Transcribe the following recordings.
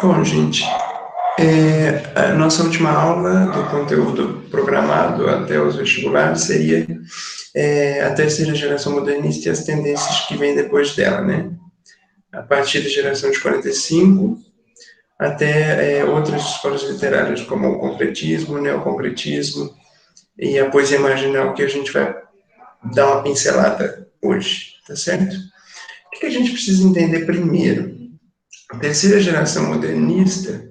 Bom, gente, a nossa última aula do conteúdo programado até os vestibulares seria a terceira geração modernista e as tendências que vêm depois dela, né? A partir da geração de 45 até outras escolas literárias, como o concretismo, o neoconcretismo e a poesia marginal, que a gente vai dar uma pincelada hoje, tá certo? O que a gente precisa entender primeiro? A terceira geração modernista,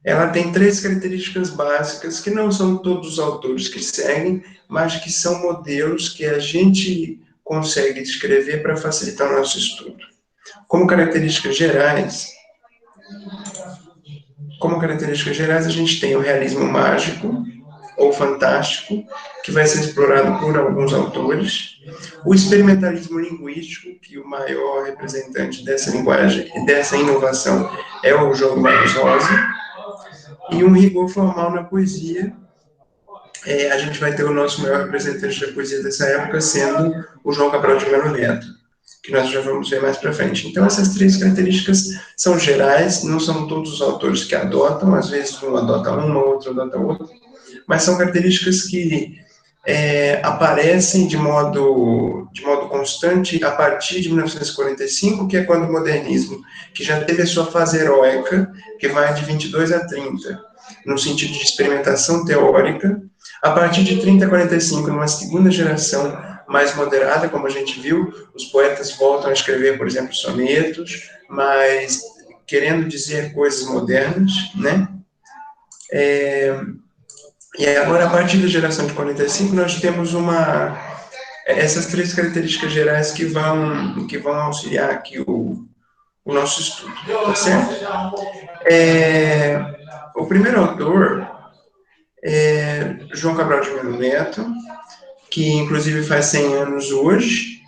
ela tem três características básicas que não são todos os autores que seguem, mas que são modelos que a gente consegue descrever para facilitar o nosso estudo. Como características gerais, a gente tem o realismo mágico ou fantástico, que vai ser explorado por alguns autores, o experimentalismo linguístico, que o maior representante dessa linguagem e dessa inovação é o João Barros Rosa, e um rigor formal na poesia. A gente vai ter o nosso maior representante da poesia dessa época sendo o João Cabral de Melo Neto, que nós já vamos ver mais para frente. Então, essas três características são gerais, não são todos os autores que adotam, às vezes um adota uma, outro adota outra, mas são características que aparecem de modo constante a partir de 1945, que é quando o modernismo, que já teve a sua fase heróica, que vai de 22 a 30, no sentido de experimentação teórica, a partir de 30 a 45, numa segunda geração mais moderada, como a gente viu, os poetas voltam a escrever, por exemplo, sonetos, mas querendo dizer coisas modernas, né? E agora, a partir da geração de 45, nós temos essas três características gerais que vão auxiliar aqui o nosso estudo, tá certo? O primeiro autor é João Cabral de Melo Neto, que inclusive faz 100 anos hoje,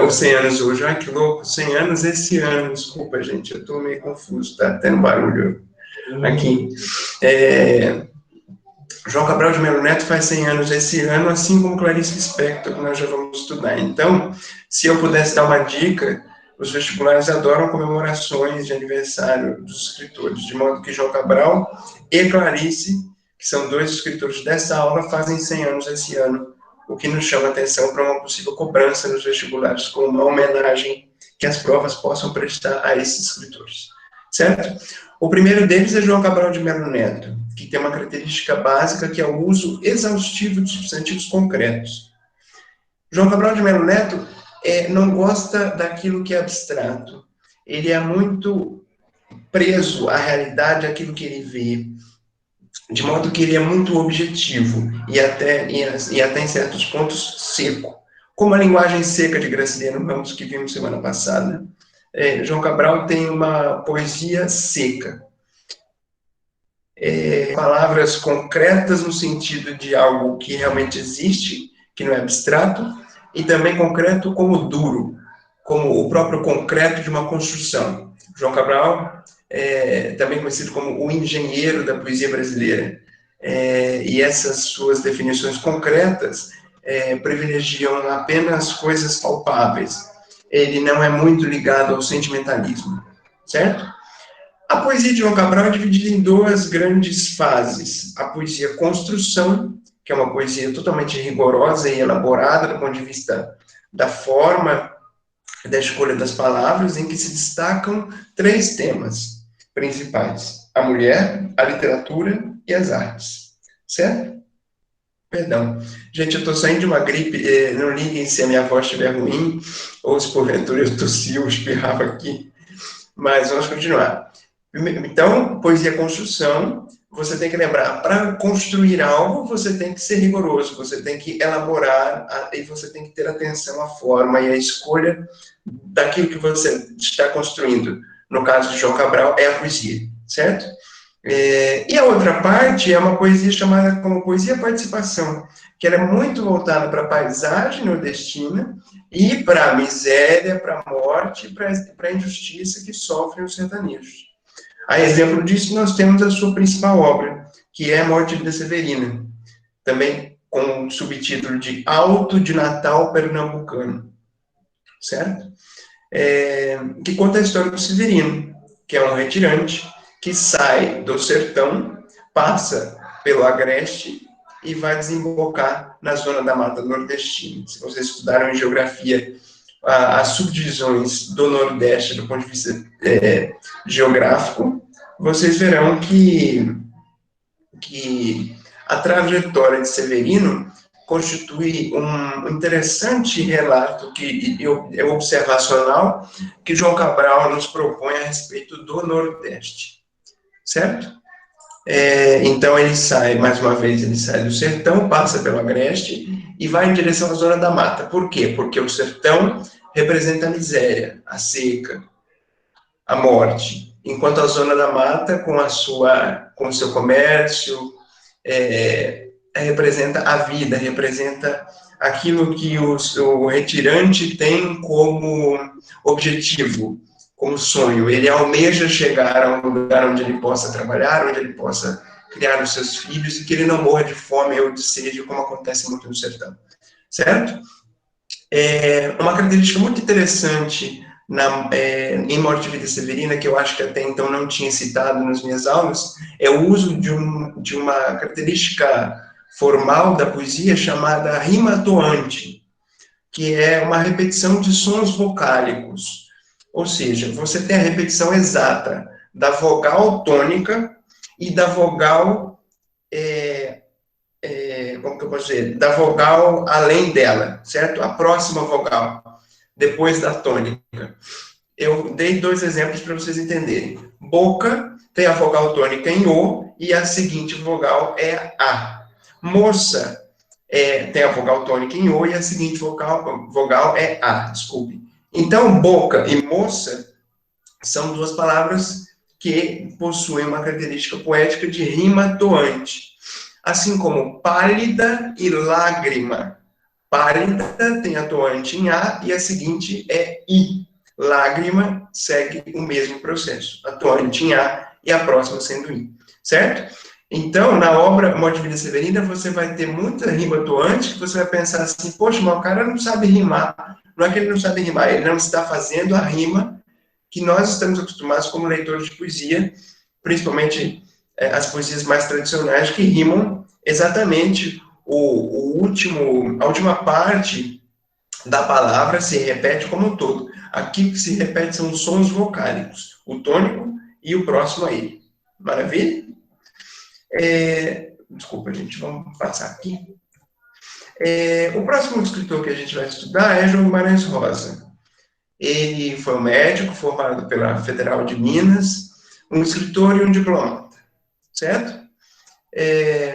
ou 100 anos hoje, ai que louco, 100 anos esse ano, desculpa gente, eu estou meio confuso, tá tendo barulho aqui. João Cabral de Melo Neto faz 100 anos esse ano, assim como Clarice Lispector, que nós já vamos estudar. Então, se eu pudesse dar uma dica, os vestibulares adoram comemorações de aniversário dos escritores, de modo que João Cabral e Clarice, que são dois escritores dessa aula, fazem 100 anos esse ano, o que nos chama atenção para uma possível cobrança nos vestibulares, como uma homenagem que as provas possam prestar a esses escritores. Certo? O primeiro deles é João Cabral de Melo Neto, que tem uma característica básica que é o uso exaustivo de substantivos concretos. João Cabral de Melo Neto não gosta daquilo que é abstrato. Ele é muito preso à realidade, àquilo que ele vê, de modo que ele é muito objetivo e até em certos pontos seco. Como a linguagem seca de Graciliano Ramos, que vimos semana passada, João Cabral tem uma poesia seca. Palavras concretas no sentido de algo que realmente existe, que não é abstrato, e também concreto como duro, como o próprio concreto de uma construção. João Cabral também conhecido como o engenheiro da poesia brasileira, e essas suas definições concretas privilegiam apenas coisas palpáveis. Ele não é muito ligado ao sentimentalismo, certo? A poesia de João Cabral é dividida em duas grandes fases. A poesia construção, que é uma poesia totalmente rigorosa e elaborada do ponto de vista da forma, da escolha das palavras, em que se destacam três temas principais: a mulher, a literatura e as artes. Certo? Perdão. Gente, eu estou saindo de uma gripe, não liguem se a minha voz estiver ruim, ou se porventura eu tossi ou espirrava aqui, mas vamos continuar. Então, poesia construção, você tem que lembrar, para construir algo, você tem que ser rigoroso, você tem que elaborar, e você tem que ter atenção à forma e à escolha daquilo que você está construindo. No caso de João Cabral, é a poesia, certo? E a outra parte é uma poesia chamada como poesia participação, que ela é muito voltada para a paisagem nordestina e para a miséria, para a morte, para a injustiça que sofrem os sertanejos. A exemplo disso, nós temos a sua principal obra, que é a Morte de Severina, também com o subtítulo de Alto de Natal Pernambucano, certo? Que conta a história do Severino, que é um retirante, que sai do sertão, passa pelo agreste e vai desembocar na zona da Mata Nordestina. Se vocês estudaram em geografia as subdivisões do Nordeste do ponto de vista geográfico, vocês verão que a trajetória de Severino constitui um interessante relato é observacional que João Cabral nos propõe a respeito do Nordeste, certo? Então ele sai, mais uma vez, ele sai do sertão, passa pelo agreste e vai em direção à zona da mata. Por quê? Porque o sertão representa a miséria, a seca, a morte, enquanto a zona da mata, com o seu comércio, representa a vida, representa aquilo que o retirante tem como objetivo, como sonho. Ele almeja chegar a um lugar onde ele possa trabalhar, onde ele possa criar os seus filhos e que ele não morra de fome ou de sede, como acontece muito no sertão. Certo? Uma característica muito interessante em Morte e Vida Severina, que eu acho que até então não tinha citado nas minhas aulas, é o uso de uma característica formal da poesia chamada rima toante, que é uma repetição de sons vocálicos. Ou seja, você tem a repetição exata da vogal tônica e da vogal, como que eu posso dizer? Da vogal além dela, certo? A próxima vogal, depois da tônica. Eu dei 2 exemplos para vocês entenderem. Boca tem a vogal tônica em O e a seguinte vogal é A. Moça tem a vogal tônica em O e a seguinte vogal é A, desculpe. Então, boca e moça são 2 palavras que possuem uma característica poética de rima toante. Assim como pálida e lágrima. Pálida tem a toante em A e a seguinte é I. Lágrima segue o mesmo processo. A toante em A e a próxima sendo I. Certo? Então, na obra Morte e Vida Severina, você vai ter muita rima toante, que você vai pensar assim, poxa, mas o cara não sabe rimar. Não é que ele não sabe rimar, ele não está fazendo a rima que nós estamos acostumados como leitores de poesia, principalmente as poesias mais tradicionais, que rimam exatamente a última parte da palavra se repete como um todo. Aqui o que se repete são os sons vocálicos, o tônico e o próximo a ele. Maravilha? Desculpa, gente, vamos passar aqui. O próximo escritor que a gente vai estudar é João Guimarães Rosa. Ele foi um médico formado pela Federal de Minas, um escritor e um diplomata, certo?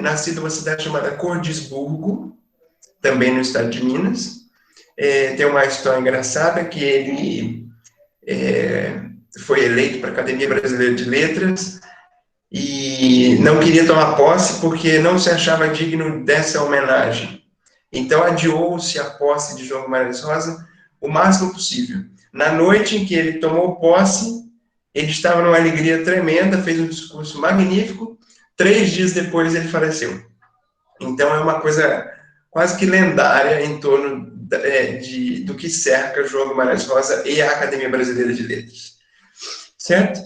Nascido numa cidade chamada Cordisburgo, também no estado de Minas. Tem uma história engraçada que ele foi eleito para a Academia Brasileira de Letras e não queria tomar posse porque não se achava digno dessa homenagem. Então, adiou-se a posse de João Guimarães Rosa o máximo possível. Na noite em que ele tomou posse, ele estava numa alegria tremenda, fez um discurso magnífico, 3 dias depois ele faleceu. Então, é uma coisa quase que lendária em torno do que cerca João Guimarães Rosa e a Academia Brasileira de Letras. Certo?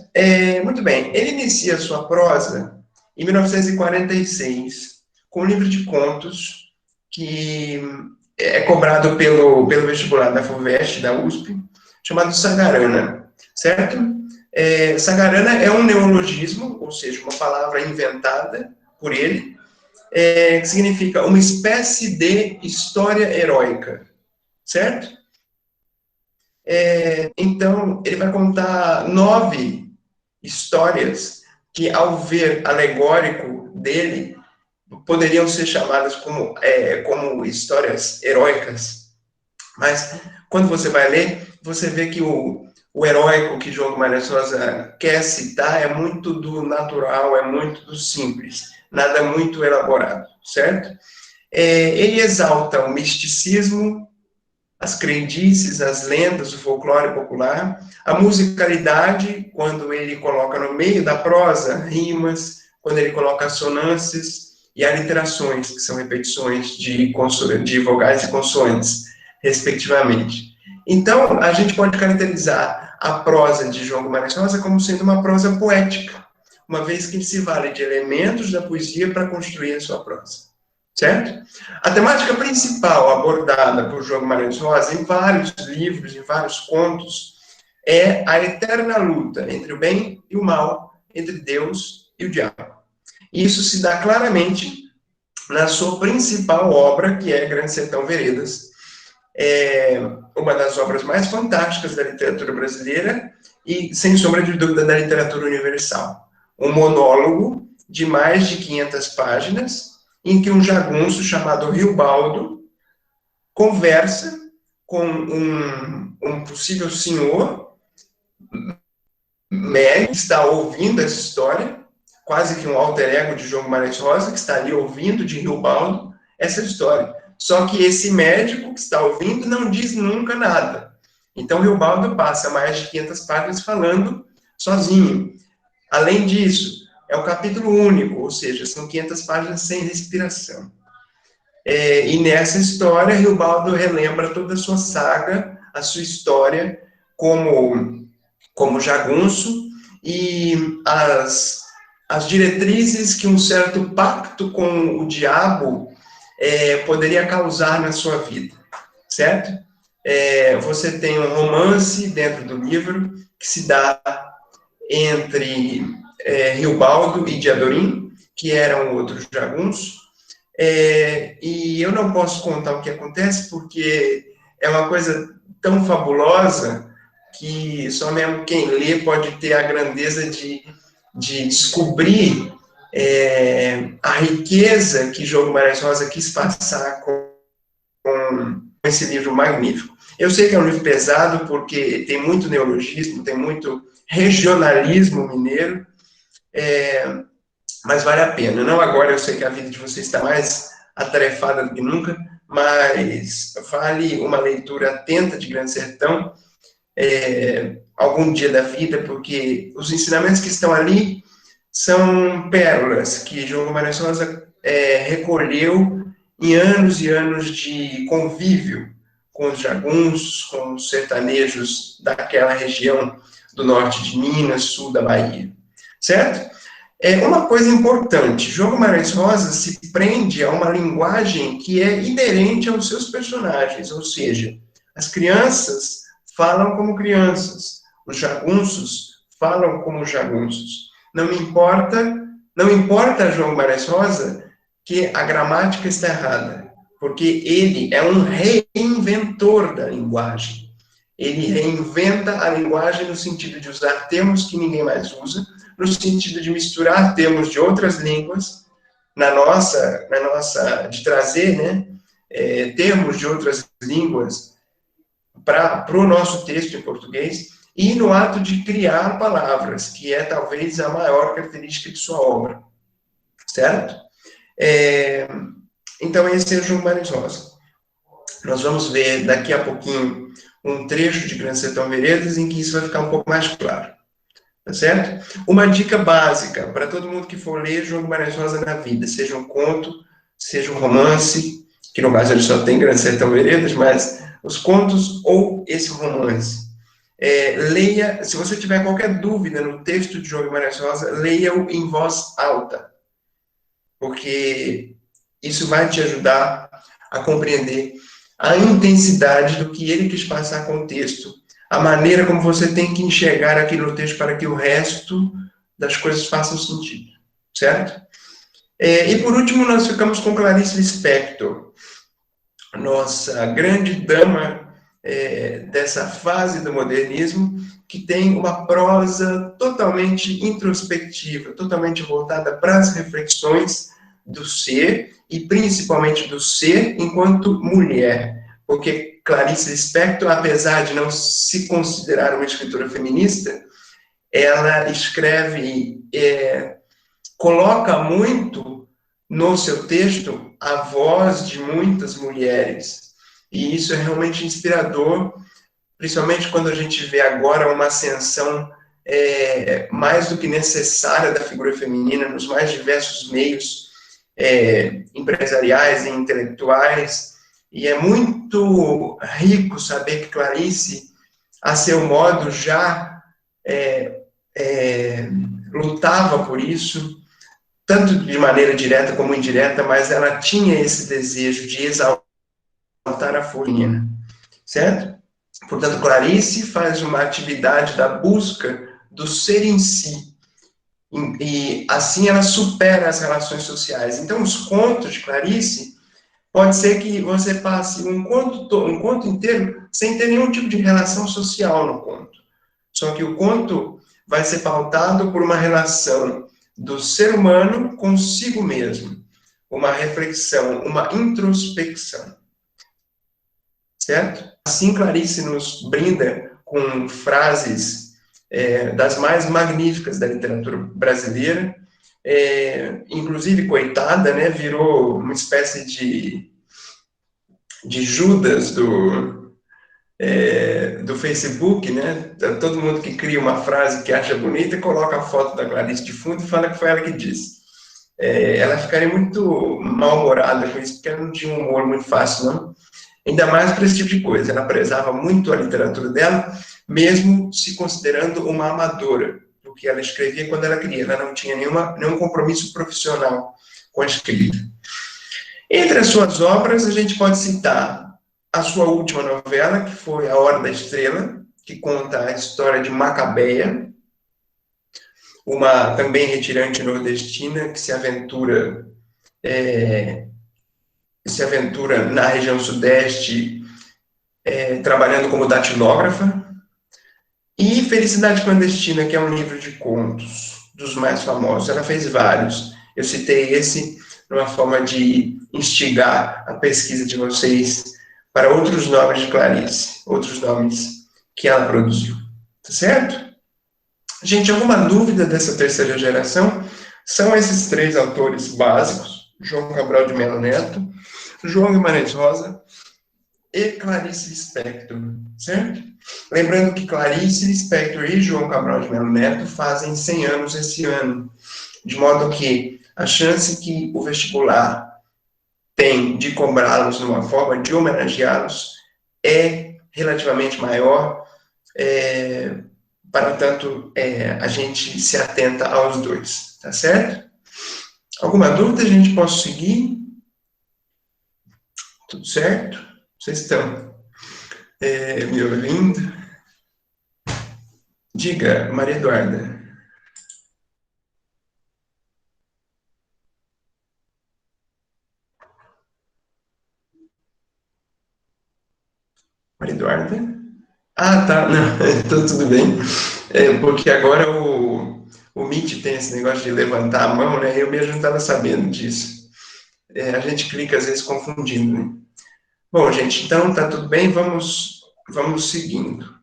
Muito bem. Ele inicia sua prosa em 1946, com um livro de contos que é cobrado pelo vestibular da FUVEST, da USP, chamado Sagarana. Certo? Sagarana é um neologismo, ou seja, uma palavra inventada por ele, que significa uma espécie de história heróica, certo? Então, ele vai contar 9 histórias que, ao ver alegórico dele, poderiam ser chamadas como histórias heróicas. Mas, quando você vai ler, você vê que o heróico que João Guimarães Rosa quer citar é muito do natural, é muito do simples, nada muito elaborado, certo? Ele exalta o misticismo, as crendices, as lendas, o folclore popular, a musicalidade, quando ele coloca no meio da prosa rimas, quando ele coloca assonâncias e aliterações, que são repetições de vogais e consoantes, respectivamente. Então, a gente pode caracterizar a prosa de João Guimarães Rosa como sendo uma prosa poética, uma vez que ele se vale de elementos da poesia para construir a sua prosa. Certo? A temática principal abordada por João Guimarães Rosa em vários livros, em vários contos, é a eterna luta entre o bem e o mal, entre Deus e o diabo. E isso se dá claramente na sua principal obra, que é Grande Sertão Veredas, uma das obras mais fantásticas da literatura brasileira e, sem sombra de dúvida, da literatura universal. Um monólogo de mais de 500 páginas, em que um jagunço chamado Riobaldo conversa com um possível senhor médico que está ouvindo essa história, quase que um alter ego de João Guimarães Rosa, que está ali ouvindo de Riobaldo essa história. Só que esse médico que está ouvindo não diz nunca nada. Então, Riobaldo passa mais de 500 páginas falando sozinho. Além disso, é um capítulo único, ou seja, são 500 páginas sem respiração. E nessa história, Riobaldo relembra toda a sua saga, a sua história como jagunço e as diretrizes que um certo pacto com o diabo poderia causar na sua vida, certo? Você tem um romance dentro do livro que se dá entre Riobaldo e Diadorim, que eram outros jagunços, e eu não posso contar o que acontece, porque é uma coisa tão fabulosa que só mesmo quem lê pode ter a grandeza de descobrir a riqueza que João Guimarães Rosa quis passar com esse livro magnífico. Eu sei que é um livro pesado, porque tem muito neologismo, tem muito regionalismo mineiro, mas vale a pena. Não agora, eu sei que a vida de vocês está mais atarefada do que nunca, mas vale uma leitura atenta de Grande Sertão, algum dia da vida, porque os ensinamentos que estão ali são pérolas que João Guimarães Rosa recolheu em anos e anos de convívio com os jagunços, com os sertanejos daquela região do norte de Minas, sul da Bahia. Certo? Uma coisa importante, João Guimarães Rosa se prende a uma linguagem que é inerente aos seus personagens, ou seja, as crianças falam como crianças, os jagunços falam como jagunços. Não importa João Guimarães Rosa que a gramática está errada, porque ele é um reinventor da linguagem. Ele reinventa a linguagem no sentido de usar termos que ninguém mais usa, no sentido de misturar termos de outras línguas, de trazer, né, termos de outras línguas para o nosso texto em português, e no ato de criar palavras, que é talvez a maior característica de sua obra, certo? Então, esse é o João Guimarães Rosa. Nós vamos ver daqui a pouquinho um trecho de Grande Sertão Veredas em que isso vai ficar um pouco mais claro. Tá certo? Uma dica básica para todo mundo que for ler João Guimarães Rosa na vida, seja um conto, seja um romance, que no caso ele só tem Grande Sertão Veredas, mas os contos ou esse romance. Leia, se você tiver qualquer dúvida no texto de João Guimarães Rosa, leia-o em voz alta, porque isso vai te ajudar a compreender a intensidade do que ele quis passar com o texto, a maneira como você tem que enxergar aquilo no texto para que o resto das coisas façam sentido, certo? E por último, nós ficamos com Clarice Lispector, nossa grande dama dessa fase do modernismo, que tem uma prosa totalmente introspectiva, totalmente voltada para as reflexões do ser, e principalmente do ser enquanto mulher, porque Clarice Lispector, apesar de não se considerar uma escritora feminista, ela escreve, coloca muito no seu texto a voz de muitas mulheres, e isso é realmente inspirador, principalmente quando a gente vê agora uma ascensão mais do que necessária da figura feminina nos mais diversos meios empresariais e intelectuais, e é muito rico saber que Clarice, a seu modo, já lutava por isso, tanto de maneira direta como indireta, mas ela tinha esse desejo de exaltar a força feminina, certo? Portanto, Clarice faz uma atividade da busca do ser em si, e assim ela supera as relações sociais. Então, os contos de Clarice, pode ser que você passe um conto inteiro sem ter nenhum tipo de relação social no conto. Só que o conto vai ser pautado por uma relação do ser humano consigo mesmo, uma reflexão, uma introspecção, certo? Assim, Clarice nos brinda com frases das mais magníficas da literatura brasileira, inclusive, coitada, né, virou uma espécie de Judas do Facebook, né? Todo mundo que cria uma frase que acha bonita coloca a foto da Clarice de fundo e fala que foi ela que disse. Ela ficaria muito mal-humorada com isso, porque ela não tinha um humor muito fácil, não. Ainda mais para esse tipo de coisa. Ela prezava muito a literatura dela, mesmo se considerando uma amadora, porque ela escrevia quando ela queria. Ela não tinha nenhum compromisso profissional com a escrita. Entre as suas obras, a gente pode citar a sua última novela, que foi A Hora da Estrela, que conta a história de Macabeia, uma também retirante nordestina que se aventura na região sudeste, trabalhando como datilógrafa, e Felicidade Clandestina, que é um livro de contos dos mais famosos. Ela fez vários. Eu citei esse numa forma de instigar a pesquisa de vocês para outros nomes de Clarice, outros nomes que ela produziu. Tá certo? Gente, alguma dúvida dessa terceira geração? São esses três autores básicos: João Cabral de Melo Neto, João Guimarães Rosa e Clarice Lispector, certo? Lembrando que Clarice Lispector e João Cabral de Melo Neto fazem 100 anos esse ano, de modo que a chance que o vestibular tem de cobrá-los numa forma de homenageá-los é relativamente maior, para tanto a gente se atenta aos dois, tá certo? Alguma dúvida? A gente pode seguir? Tudo certo? Vocês estão me ouvindo? Diga, Maria Eduarda. Maria Eduarda? Ah, tá. Não, então tudo bem. Porque agora o Meet tem esse negócio de levantar a mão, né? Eu mesmo não estava sabendo disso. A gente clica às vezes confundindo, né? Bom, gente, então tá tudo bem, vamos seguindo.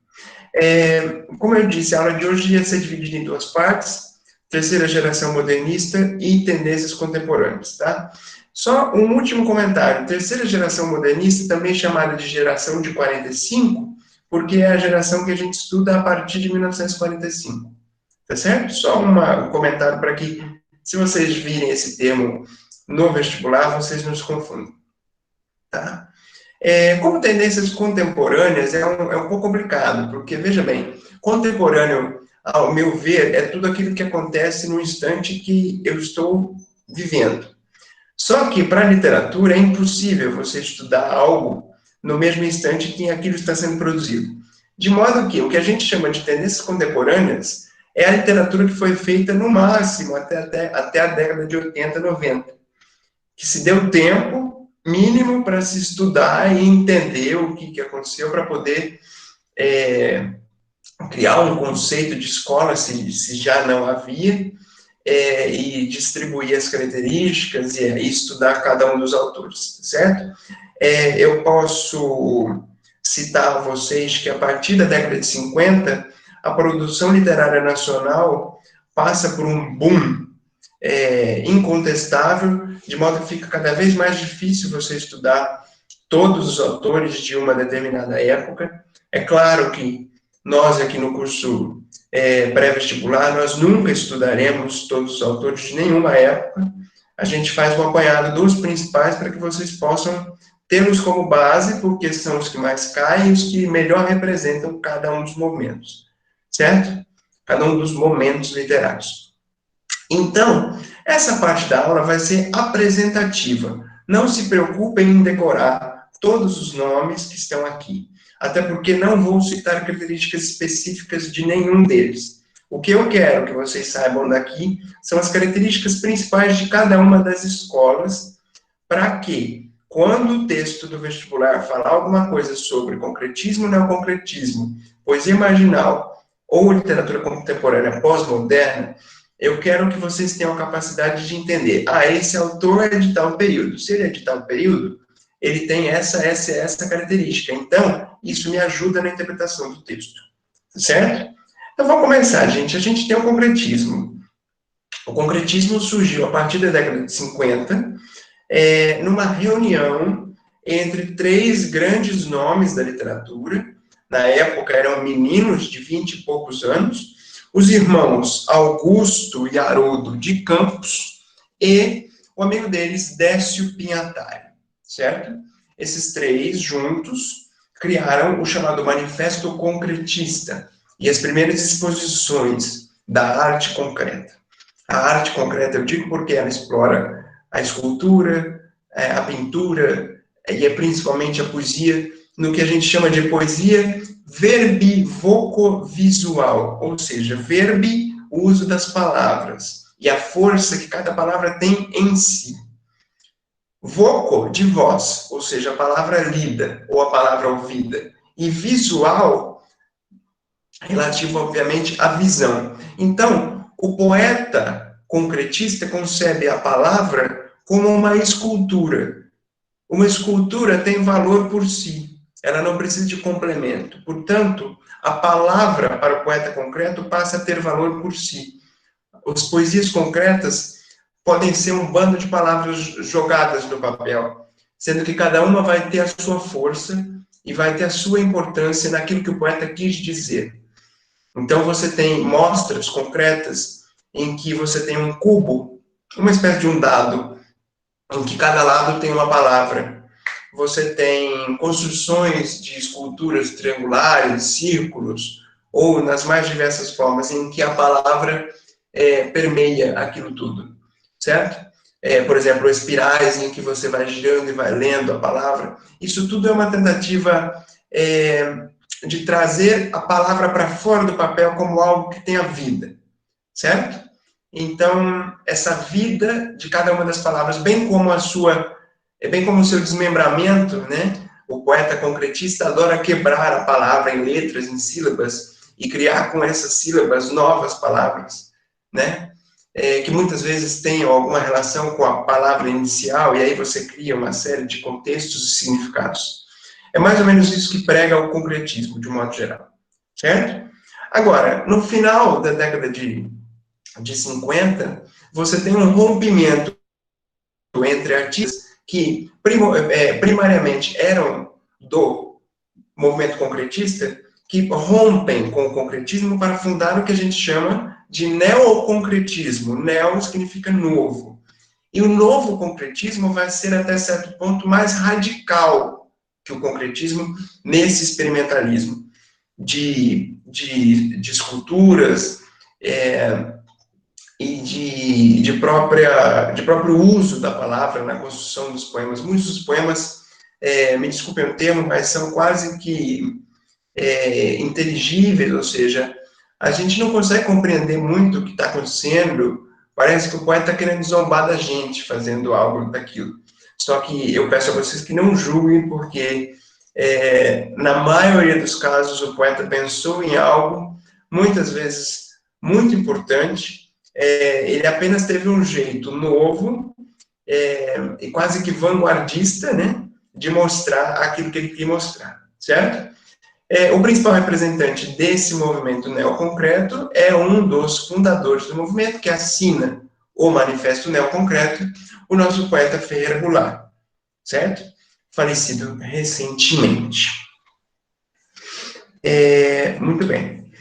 Como eu disse, a aula de hoje ia ser dividida em duas partes: terceira geração modernista e tendências contemporâneas, tá? Só um último comentário: terceira geração modernista, também chamada de geração de 45, porque é a geração que a gente estuda a partir de 1945, tá certo? Só um comentário para que, se vocês virem esse termo no vestibular, vocês não se confundam, tá? Como tendências contemporâneas é um pouco complicado, porque, veja bem, contemporâneo, ao meu ver, é tudo aquilo que acontece no instante que eu estou vivendo. Só que, para a literatura, é impossível você estudar algo no mesmo instante que aquilo está sendo produzido. De modo que o que a gente chama de tendências contemporâneas é a literatura que foi feita, no máximo, até a década de 80, 90, que se deu tempo mínimo para se estudar e entender o que aconteceu, para poder criar um conceito de escola, se já não havia, e distribuir as características e estudar cada um dos autores, certo? Eu posso citar a vocês que, a partir da década de 50, a produção literária nacional passa por um boom incontestável, de modo que fica cada vez mais difícil você estudar todos os autores de uma determinada época. É claro que nós, aqui no curso pré-vestibular, nós nunca estudaremos todos os autores de nenhuma época. A gente faz um apanhado dos principais para que vocês possam tê-los como base, porque são os que mais caem e os que melhor representam cada um dos momentos, certo? cada um dos momentos literários. Então, essa parte da aula vai ser apresentativa. Não se preocupem em decorar todos os nomes que estão aqui, até porque não vou citar características específicas de nenhum deles. O que eu quero que vocês saibam daqui são as características principais de cada uma das escolas, para que, quando o texto do vestibular falar alguma coisa sobre concretismo, neoconcretismo, poesia marginal ou literatura contemporânea pós-moderna, eu quero que vocês tenham a capacidade de entender, esse autor é de tal período. Se ele é de tal período, ele tem essa característica. Então, isso me ajuda na interpretação do texto. Certo? Então, vamos começar, gente. A gente tem o concretismo. O concretismo surgiu a partir da década de 50, numa reunião entre três grandes nomes da literatura. Na época, eram meninos de 20 e poucos anos, os irmãos Augusto e Haroldo de Campos e o amigo deles, Décio Pinhatari, certo? Esses três, juntos, criaram o chamado Manifesto Concretista e as primeiras exposições da arte concreta. A arte concreta, eu digo porque ela explora a escultura, a pintura e principalmente a poesia, no que a gente chama de poesia verbivocovisual, ou seja, verbi, o uso das palavras, e a força que cada palavra tem em si. Voco, de voz, ou seja, a palavra lida, ou a palavra ouvida. E visual, relativo, obviamente, à visão. Então, o poeta concretista concebe a palavra como uma escultura. Uma escultura tem valor por si. Ela não precisa de complemento. Portanto, a palavra para o poeta concreto passa a ter valor por si. As poesias concretas podem ser um bando de palavras jogadas no papel, sendo que cada uma vai ter a sua força e vai ter a sua importância naquilo que o poeta quis dizer. Então, você tem mostras concretas em que você tem um cubo, uma espécie de um dado, em que cada lado tem uma palavra. Você tem construções de esculturas triangulares, círculos, ou nas mais diversas formas, em que a palavra permeia aquilo tudo, certo? Por exemplo, espirais em que você vai girando e vai lendo a palavra. Isso tudo é uma tentativa de trazer a palavra para fora do papel como algo que tenha vida, certo? Então, essa vida de cada uma das palavras, bem como o seu desmembramento, né? O poeta concretista adora quebrar a palavra em letras, em sílabas, e criar com essas sílabas novas palavras, né? Que muitas vezes tenham alguma relação com a palavra inicial, e aí você cria uma série de contextos e significados. É mais ou menos isso que prega o concretismo, de um modo geral, certo? Agora, no final da década de 50, você tem um rompimento entre artistas que primariamente eram do movimento concretista, que rompem com o concretismo para fundar o que a gente chama de neoconcretismo. Neo significa novo. E o novo concretismo vai ser, até certo ponto, mais radical que o concretismo nesse experimentalismo de esculturas e de próprio uso da palavra na construção dos poemas. Muitos dos poemas, me desculpem o termo, mas são quase que inteligíveis, ou seja, a gente não consegue compreender muito o que está acontecendo, parece que o poeta está querendo zombar da gente fazendo algo daquilo. Só que eu peço a vocês que não julguem, porque na maioria dos casos o poeta pensou em algo, muitas vezes muito importante, ele apenas teve um jeito novo e quase que vanguardista, né, de mostrar aquilo que ele queria mostrar, certo? O principal representante desse movimento neoconcreto é um dos fundadores do movimento, que assina o Manifesto Neoconcreto, o nosso poeta Ferreira Goulart, certo? Falecido recentemente. Muito bem.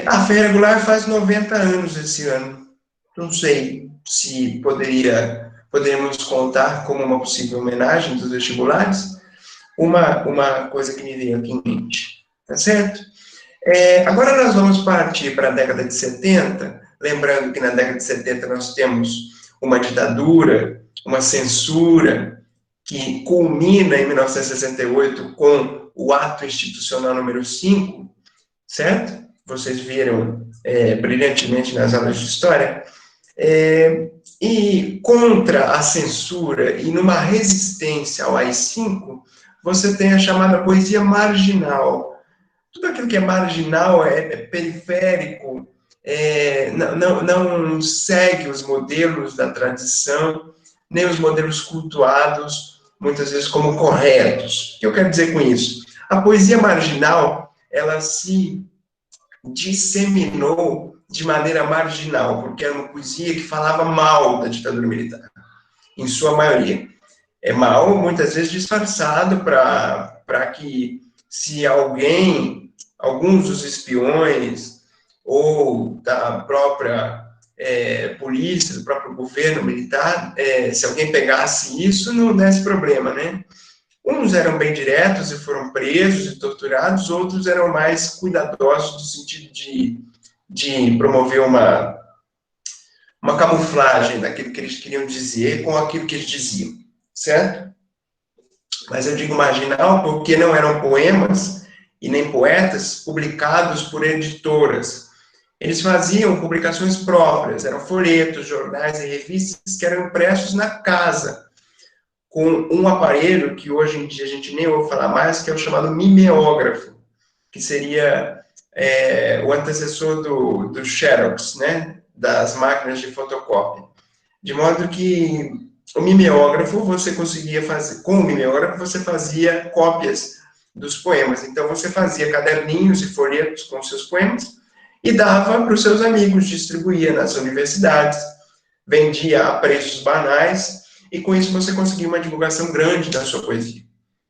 A Ferreira Goulart faz 90 anos esse ano. Não sei se poderíamos contar como uma possível homenagem dos vestibulares. Uma coisa que me veio aqui em mente, tá certo? Agora nós vamos partir para a década de 70, lembrando que na década de 70 nós temos uma ditadura, uma censura, que culmina em 1968 com o ato institucional número 5, certo? Vocês viram brilhantemente nas aulas de história. E contra a censura e numa resistência ao AI-5, você tem a chamada poesia marginal. Tudo aquilo que é marginal, é periférico, não segue os modelos da tradição, nem os modelos cultuados, muitas vezes como corretos. O que eu quero dizer com isso? A poesia marginal, ela se disseminou de maneira marginal, porque era uma poesia que falava mal da ditadura militar, em sua maioria. É mal, muitas vezes disfarçado para que, se alguns dos espiões ou da própria polícia, do próprio governo militar, se alguém pegasse isso, não desse problema, né? Uns eram bem diretos e foram presos e torturados, outros eram mais cuidadosos no sentido de promover uma camuflagem daquilo que eles queriam dizer com aquilo que eles diziam, certo? Mas eu digo marginal porque não eram poemas e nem poetas publicados por editoras. Eles faziam publicações próprias, eram folhetos, jornais e revistas que eram impressos na casa, com um aparelho que hoje em dia a gente nem ouve falar mais, que é o chamado mimeógrafo, que seria o antecessor do Xerox, né, das máquinas de fotocópia. De modo que o mimeógrafo, você conseguia fazer, com o mimeógrafo você fazia cópias dos poemas. Então você fazia caderninhos e folhetos com seus poemas e dava para os seus amigos, distribuía nas universidades, vendia a preços banais, e com isso você conseguia uma divulgação grande da sua poesia,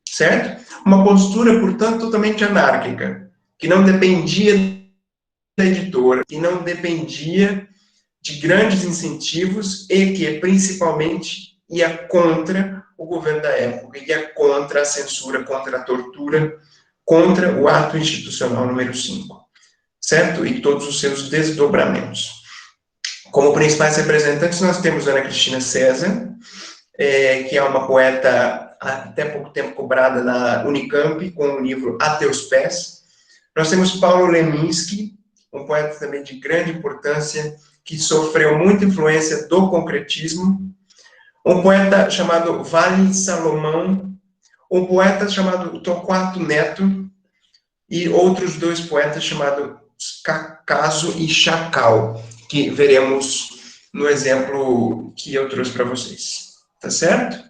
certo? Uma postura, portanto, totalmente anárquica, que não dependia da editora, que não dependia de grandes incentivos e que, principalmente, ia contra o governo da época, ia contra a censura, contra a tortura, contra o ato institucional número 5, certo? E todos os seus desdobramentos. Como principais representantes, nós temos Ana Cristina César, que é uma poeta até pouco tempo cobrada na Unicamp, com o livro A Teus Pés. Nós temos Paulo Leminski, um poeta também de grande importância, que sofreu muita influência do concretismo. Um poeta chamado Vale Salomão, um poeta chamado Torquato Neto, e outros dois poetas chamados Cacaso e Chacal, que veremos no exemplo que eu trouxe para vocês. Tá certo?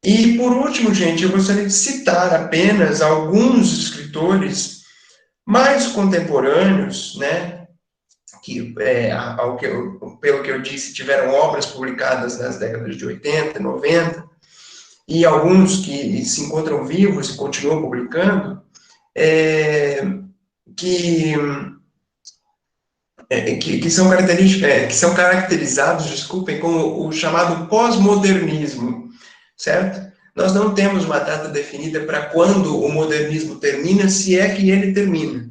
E, por último, gente, eu gostaria de citar apenas alguns escritores mais contemporâneos, né, que, pelo que eu disse, tiveram obras publicadas nas décadas de 80, 90, e alguns que se encontram vivos e continuam publicando, que são caracterizados, desculpem, como o chamado pós-modernismo, certo? Nós não temos uma data definida para quando o modernismo termina, se é que ele termina,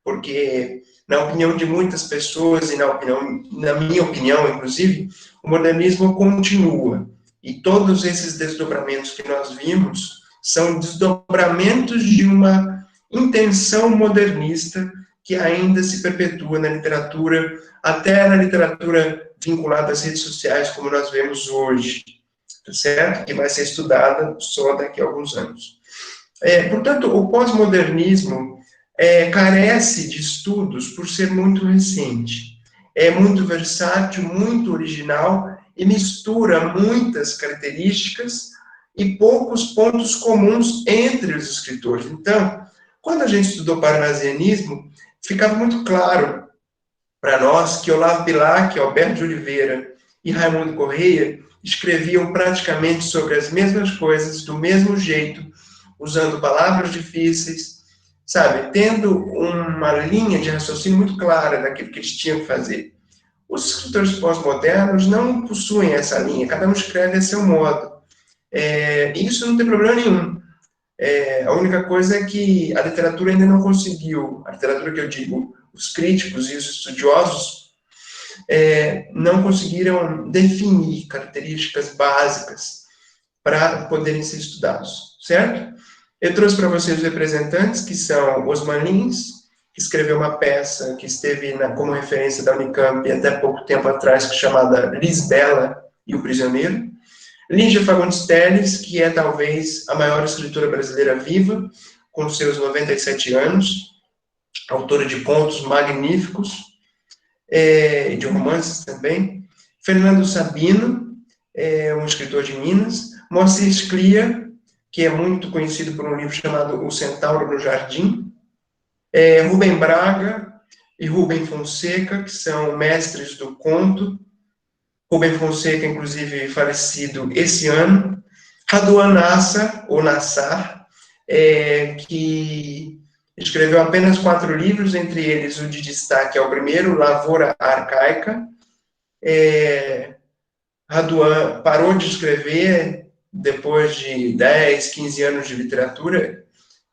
porque, na opinião de muitas pessoas, e na minha opinião, inclusive, o modernismo continua, e todos esses desdobramentos que nós vimos são desdobramentos de uma intenção modernista que ainda se perpetua na literatura, até na literatura vinculada às redes sociais, como nós vemos hoje, tá certo? Que vai ser estudada só daqui a alguns anos. Portanto, o pós-modernismo carece de estudos por ser muito recente. É muito versátil, muito original e mistura muitas características e poucos pontos comuns entre os escritores. Então, quando a gente estudou parnasianismo, ficava muito claro para nós que Olavo Bilac, Alberto de Oliveira e Raimundo Correia escreviam praticamente sobre as mesmas coisas, do mesmo jeito, usando palavras difíceis, sabe, tendo uma linha de raciocínio muito clara daquilo que eles tinham que fazer. Os escritores pós-modernos não possuem essa linha, cada um escreve a seu modo. E isso não tem problema nenhum. A única coisa é que a literatura ainda não conseguiu, a literatura que eu digo, os críticos e os estudiosos, não conseguiram definir características básicas para poderem ser estudados, certo? Eu trouxe para vocês os representantes, que são Osman Lins, que escreveu uma peça que esteve como referência da Unicamp até pouco tempo atrás, chamada Lisbela e o Prisioneiro. Lígia Fagundes Telles, que é talvez a maior escritora brasileira viva, com seus 97 anos, autora de contos magníficos, de romances também. Fernando Sabino, um escritor de Minas. Moacir Sclia, que é muito conhecido por um livro chamado O Centauro no Jardim. Rubem Braga e Rubem Fonseca, que são mestres do conto. Rubem Fonseca, inclusive, falecido esse ano. Raduan Nassar, ou Nassar, que escreveu apenas 4 livros, entre eles o de destaque é o primeiro, Lavoura Arcaica. Raduan parou de escrever depois de 10, 15 anos de literatura,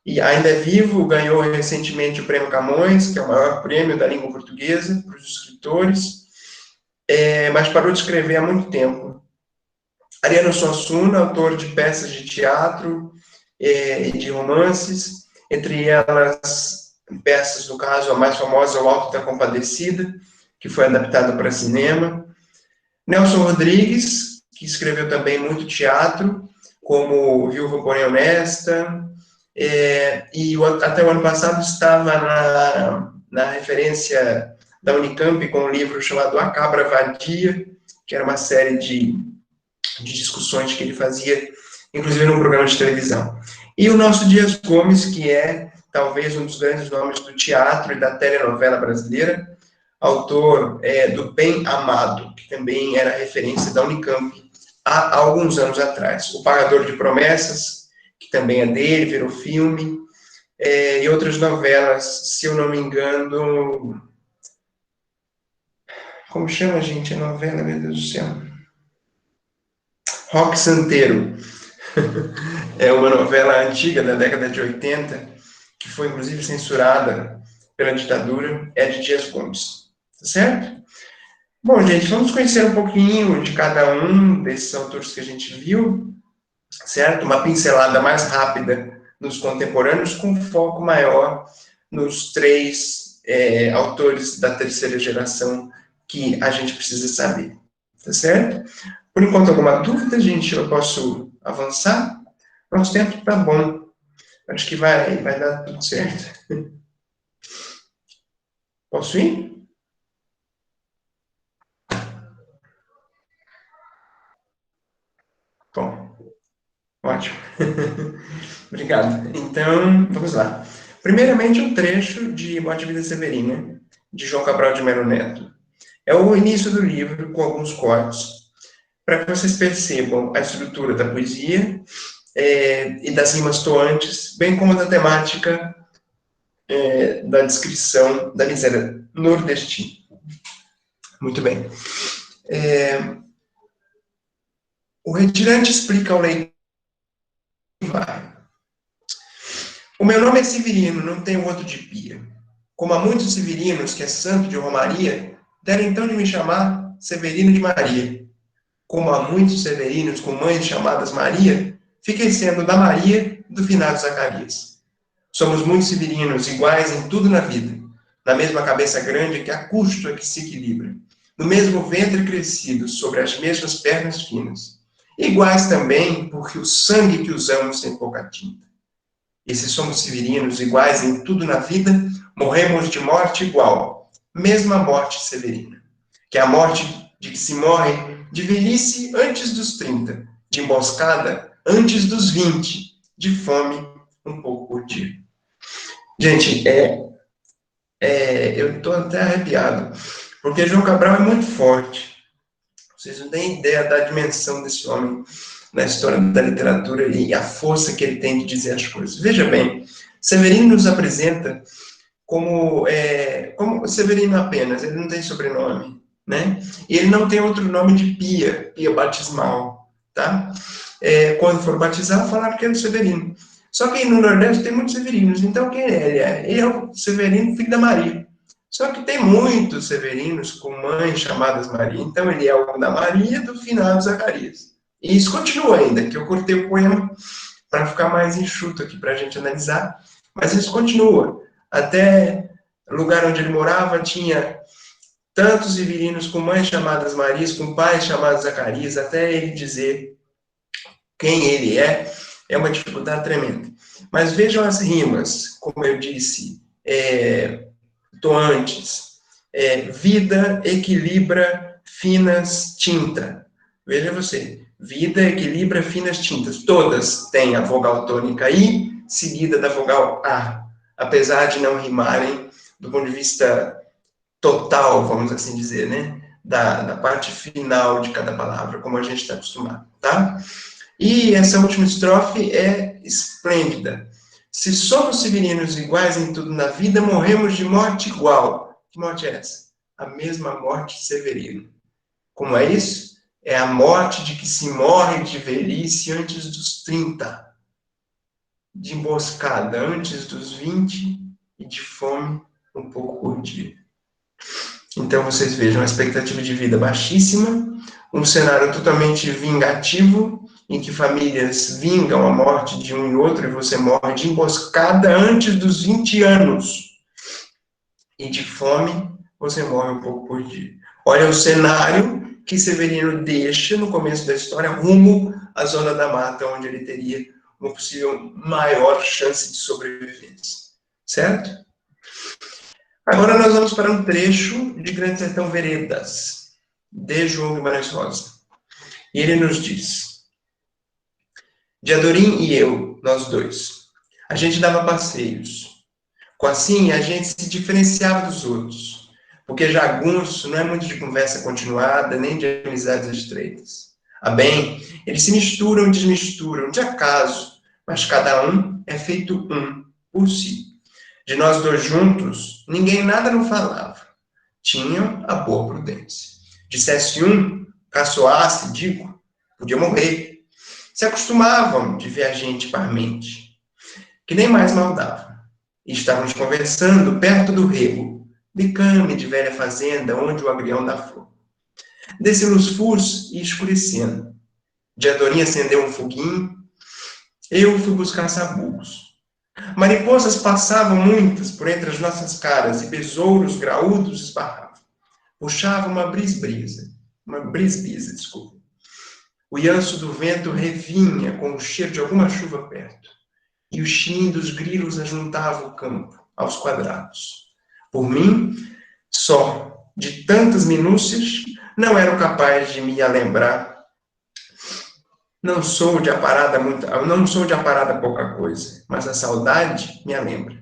e ainda é vivo, ganhou recentemente o Prêmio Camões, que é o maior prêmio da língua portuguesa para os escritores, mas parou de escrever há muito tempo. Ariano Suassuna, autor de peças de teatro e de romances, entre elas peças, no caso, a mais famosa, O Alto da Compadecida, que foi adaptada para cinema. Nelson Rodrigues, que escreveu também muito teatro, como Viúva Porém Honesta, e até o ano passado estava na referência da Unicamp com um livro chamado A Cabra Vadia, que era uma série de discussões que ele fazia, inclusive num programa de televisão. E o nosso Dias Gomes, que é talvez um dos grandes nomes do teatro e da telenovela brasileira, autor do Bem Amado, que também era referência da Unicamp há alguns anos atrás. O Pagador de Promessas, que também é dele, virou filme, e outras novelas, se eu não me engano... Como chama, gente, a novela, meu Deus do céu? Rock Santeiro. É uma novela antiga, da década de 80, que foi, inclusive, censurada pela ditadura, é de Dias Gomes. Tá certo? Bom, gente, vamos conhecer um pouquinho de cada um desses autores que a gente viu, certo? Uma pincelada mais rápida nos contemporâneos, com foco maior nos 3 autores da terceira geração que a gente precisa saber, tá certo? Por enquanto, alguma dúvida, gente? Eu posso avançar? Nosso tempo está bom. Acho que vai dar tudo certo. Posso ir? Bom, ótimo. Obrigado. Então, vamos lá. Primeiramente, um trecho de Morte e Vida Severina, de João Cabral de Melo Neto. É o início do livro, com alguns cortes, para que vocês percebam a estrutura da poesia e das rimas toantes, bem como da temática da descrição da miséria nordestina. Muito bem. O retirante explica ao leitor. O meu nome é Severino, não tenho outro de pia. Como há muitos severinos, que é santo de Romaria, deram então de me chamar Severino de Maria. Como há muitos severinos com mães chamadas Maria, fiquei sendo da Maria do finado Zacarias. Somos muitos severinos, iguais em tudo na vida, na mesma cabeça grande que a custo é que se equilibra, no mesmo ventre crescido, sobre as mesmas pernas finas. Iguais também, porque o sangue que usamos tem pouca tinta. E se somos severinos, iguais em tudo na vida, morremos de morte igual, mesma morte severina, que é a morte de que se morre de velhice antes dos 30, de emboscada antes dos 20, de fome um pouco por dia. Gente, eu estou até arrepiado, porque João Cabral é muito forte. Vocês não têm ideia da dimensão desse homem na história da literatura e a força que ele tem de dizer as coisas. Veja bem, Severino nos apresenta como Severino apenas, ele não tem sobrenome, né? E ele não tem outro nome de pia batismal, tá? Quando for batizar, falaram que era Severino. Só que aí no Nordeste tem muitos severinos, então quem é? Ele é o Severino, filho da Maria. Só que tem muitos severinos com mães chamadas Maria, então ele é o da Maria do finado Zacarias. E isso continua ainda, que eu cortei o poema para ficar mais enxuto aqui para a gente analisar, mas isso continua. Até o lugar onde ele morava tinha tantos severinos com mães chamadas Marias, com pais chamados Zacarias, até ele dizer quem ele é uma dificuldade tremenda. Mas vejam as rimas, como eu disse, toantes. Vida equilibra finas tinta. Veja você, vida equilibra finas tintas. Todas têm a vogal tônica I, seguida da vogal A, apesar de não rimarem do ponto de vista total, vamos assim dizer, né? Da parte final de cada palavra, como a gente está acostumado, tá? E essa última estrofe é esplêndida. Se somos severinos iguais em tudo na vida, morremos de morte igual. Que morte é essa? A mesma morte de Severino. Como é isso? É a morte de que se morre de velhice antes dos 30, de emboscada antes dos 20 e de fome um pouco por dia. Então vocês vejam a expectativa de vida baixíssima, um cenário totalmente vingativo, em que famílias vingam a morte de um e outro e você morre de emboscada antes dos 20 anos. E de fome, você morre um pouco por dia. Olha o cenário que Severino deixa no começo da história, rumo à zona da mata, onde ele teria uma possível maior chance de sobrevivência. Certo? Agora nós vamos para um trecho de Grande Sertão Veredas, de João Guimarães Rosa. E ele nos diz: Diadorim e eu, nós dois, a gente dava passeios. Com assim, a gente se diferenciava dos outros, porque jagunço não é muito de conversa continuada, nem de amizades estreitas. A bem, eles se misturam e desmisturam, de acaso, mas cada um é feito um, por si. De nós dois juntos, ninguém nada não falava. Tinham a boa prudência. Dissesse um, caçoasse, digo, podia morrer. Se acostumavam de ver a gente parmente, que nem mais maldavam. E estávamos conversando perto do rego, bicame de velha fazenda, onde o agrião dá flor. Desce lusfus e escurecendo. Diadorim acendeu um foguinho, eu fui buscar sabugos. Mariposas passavam muitas por entre as nossas caras e besouros graúdos esbarravam. Puxava uma brisbrisa, desculpa. O ianço do vento revinha com o cheiro de alguma chuva perto, e o chinim dos grilos ajuntava o campo aos quadrados. Por mim, só, de tantas minúcias, não era capaz de me lembrar. Não sou de aparada pouca coisa, mas a saudade me lembra.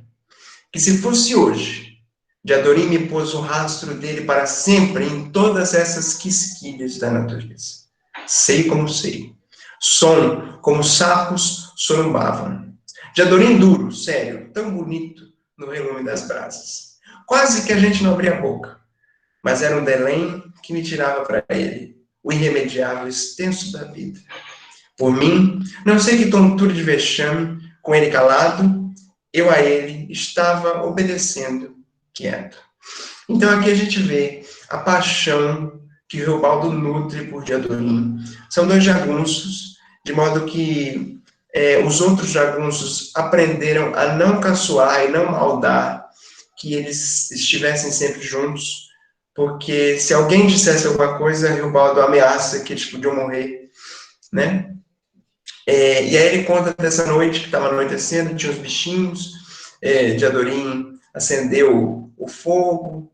Que se fosse hoje, Diadorim me pôs o rastro dele para sempre em todas essas quisquilhas da natureza. Sei como sei. Som como sapos sorumbavam. Diadorim duro, sério, tão bonito no relume das brasas. Quase que a gente não abria a boca. Mas era um delém que me tirava para ele, o irremediável extenso da vida. Por mim, não sei que tontura de vexame, com ele calado, eu a ele estava obedecendo, quieto. Então aqui a gente vê a paixão que Reobaldo nutre por Diadorim. São dois jagunços, de modo que os outros jagunços aprenderam a não caçoar e não maldar, que eles estivessem sempre juntos, porque se alguém dissesse alguma coisa, Reobaldo ameaça que eles podiam morrer, né? E aí ele conta dessa noite, que estava anoitecendo, tinha os bichinhos, Diadorim acendeu o fogo,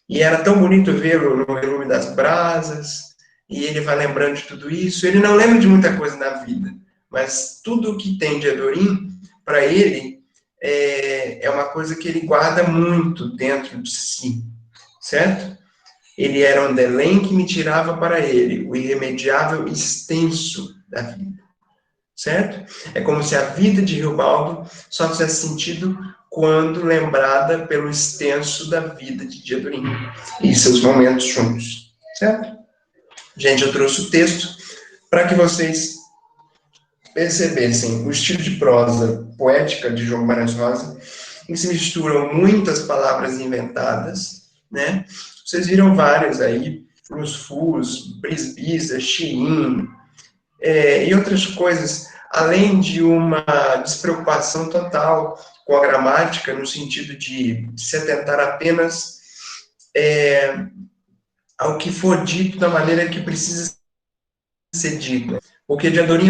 e era tão bonito vê-lo no relume das brasas, e ele vai lembrando de tudo isso. Ele não lembra de muita coisa na vida, mas tudo que tem de Diadorim, para ele, é uma coisa que ele guarda muito dentro de si, certo? Ele era um delém que me tirava para ele, o irremediável extenso da vida. Certo? É como se a vida de Reobaldo só fizesse sentido quando lembrada pelo extenso da vida de Diadorim e seus momentos juntos. Certo? Gente, eu trouxe o texto para que vocês percebessem o estilo de prosa poética de João Guimarães Rosa, em que se misturam muitas palavras inventadas, né? Vocês viram vários aí, fus, brisbisa, xiim, e outras coisas, além de uma despreocupação total com a gramática, no sentido de se atentar apenas ao que for dito da maneira que precisa ser dito. Porque de Adorim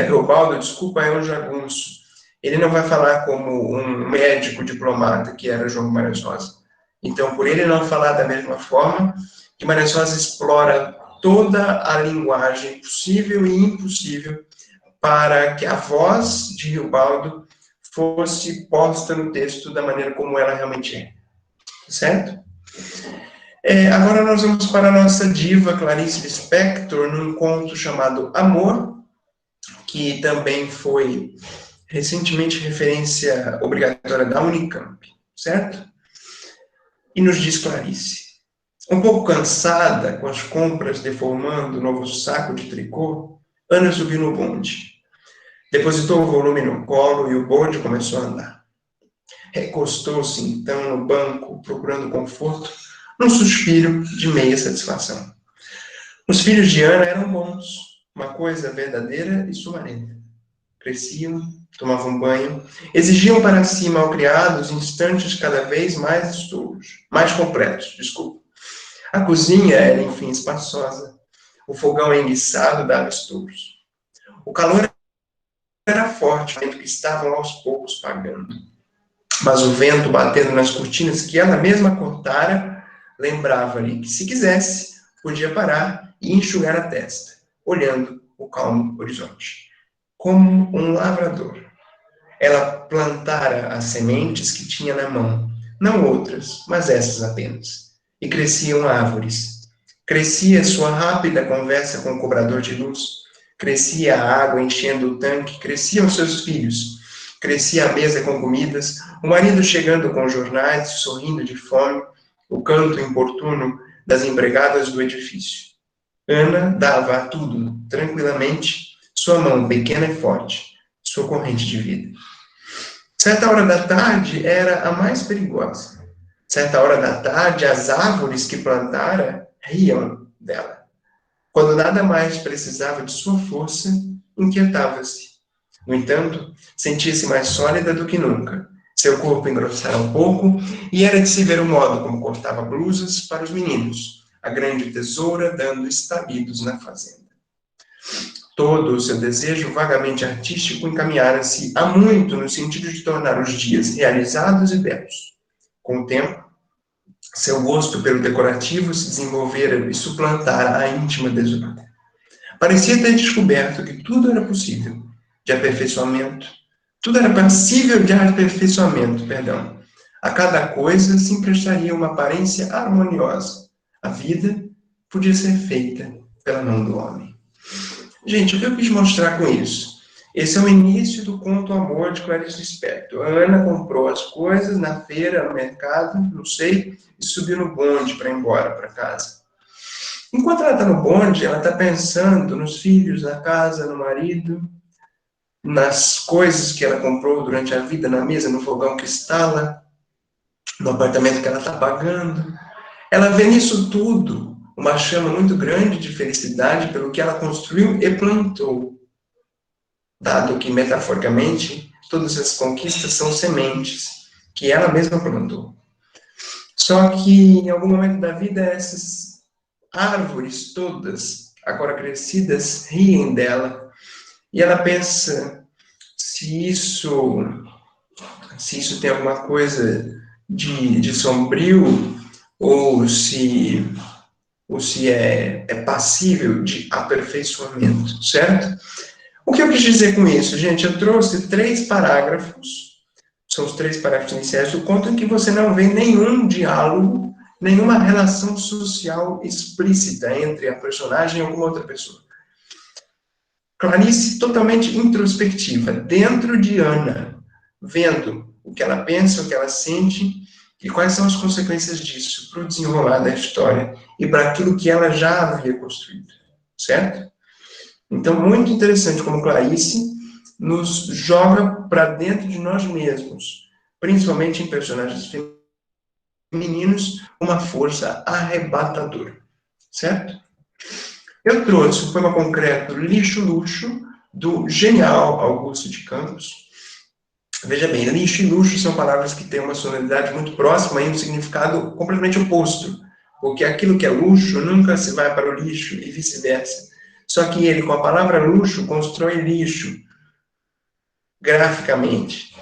Teobaldo, desculpa, é um jagunço. Ele não vai falar como um médico diplomata, que era João Guimarães Rosa. Então, por ele não falar da mesma forma, Guimarães Rosa explora toda a linguagem possível e impossível para que a voz de Riobaldo fosse posta no texto da maneira como ela realmente é. Certo? Agora nós vamos para a nossa diva Clarice Lispector, num conto chamado Amor, que também foi recentemente referência obrigatória da Unicamp, certo? E nos diz Clarice: um pouco cansada, com as compras deformando o novo saco de tricô, Ana subiu no bonde. Depositou o volume no colo e o bonde começou a andar. Recostou-se então no banco, procurando conforto, num suspiro de meia satisfação. Os filhos de Ana eram bons, uma coisa verdadeira e sumarenta. Cresciam, tomavam banho, exigiam para si malcriados instantes cada vez mais completos, desculpa. A cozinha era, enfim, espaçosa. O fogão enguiçado dava estouros. O calor era forte, o vento que estavam aos poucos pagando. Mas o vento batendo nas cortinas que ela mesma cortara, lembrava-lhe que, se quisesse, podia parar e enxugar a testa, olhando o calmo horizonte. Como um lavrador. Ela plantara as sementes que tinha na mão, não outras, mas essas apenas. E cresciam árvores. Crescia sua rápida conversa com o cobrador de luz, crescia a água enchendo o tanque, cresciam seus filhos, crescia a mesa com comidas, o marido chegando com jornais, sorrindo de fome, o canto importuno das empregadas do edifício. Ana dava a tudo, tranquilamente, sua mão pequena e forte, sua corrente de vida. Certa hora da tarde era a mais perigosa. Certa hora da tarde, as árvores que plantara riam dela. Quando nada mais precisava de sua força, inquietava-se. No entanto, sentia-se mais sólida do que nunca. Seu corpo engrossara um pouco e era de se ver o modo como cortava blusas para os meninos, a grande tesoura dando estalidos na fazenda. Todo o seu desejo vagamente artístico encaminhara-se há muito no sentido de tornar os dias realizados e belos. Com o tempo, seu gosto pelo decorativo se desenvolvera e suplantara a íntima desordem. Parecia ter descoberto que tudo era possível de aperfeiçoamento, tudo era passível de aperfeiçoamento, perdão. A cada coisa se emprestaria uma aparência harmoniosa. A vida podia ser feita pela mão do homem. Gente, o que eu quis mostrar com isso? Esse é o início do conto Amor de Clarice Lispector. A Ana comprou as coisas na feira, no mercado, não sei, e subiu no bonde para ir embora para casa. Enquanto ela está no bonde, ela está pensando nos filhos, na casa, no marido, nas coisas que ela comprou durante a vida, na mesa, no fogão que estala, no apartamento que ela está pagando. Ela vê nisso tudo uma chama muito grande de felicidade pelo que ela construiu e plantou. Dado que, metaforicamente, todas as conquistas são sementes que ela mesma plantou. Só que, em algum momento da vida, essas árvores todas, agora crescidas, riem dela. E ela pensa se isso tem alguma coisa de sombrio ou se é passível de aperfeiçoamento, certo? O que eu quis dizer com isso, gente? Eu trouxe 3 parágrafos, são os 3 parágrafos iniciais do conto, em que você não vê nenhum diálogo, nenhuma relação social explícita entre a personagem e alguma outra pessoa. Clarice totalmente introspectiva, dentro de Ana, vendo o que ela pensa, o que ela sente e quais são as consequências disso para o desenrolar da história e para aquilo que ela já havia construído, certo? Então, muito interessante como Clarice nos joga para dentro de nós mesmos, principalmente em personagens femininos, uma força arrebatadora, certo? Eu trouxe o poema concreto Lixo Luxo, do genial Augusto de Campos. Veja bem, lixo e luxo são palavras que têm uma sonoridade muito próxima e um significado completamente oposto, porque aquilo que é luxo nunca se vai para o lixo e vice-versa. Só que ele, com a palavra luxo, constrói lixo graficamente,